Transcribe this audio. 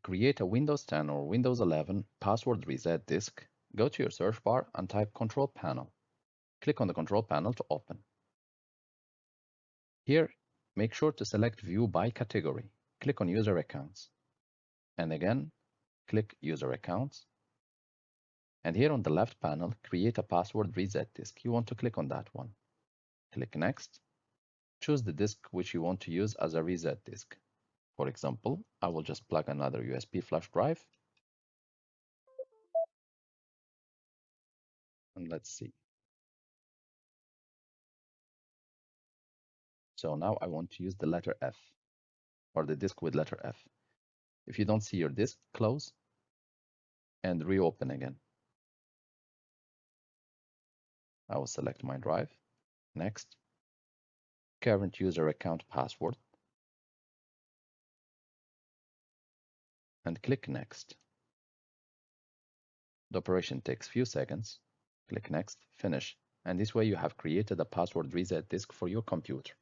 create a Windows 10 or Windows 11 password reset disk, go to your search bar and type Control Panel. Click on the Control Panel to open. Here, make sure to select View by Category. Click on User Accounts. And again, click User Accounts. And here on the left panel, create a password reset disk. You want to click on that one. Click Next. Choose the disk which you want to use as a reset disk. For example, I will just plug another USB flash drive. And let's see. So now I want to use the letter F, or the disk with letter F. If you don't see your disk, close and reopen again. I will select my drive. Next. Current user account password. And click Next. The operation takes few seconds. Click Next, finish. And this way you have created a password reset disk for your computer.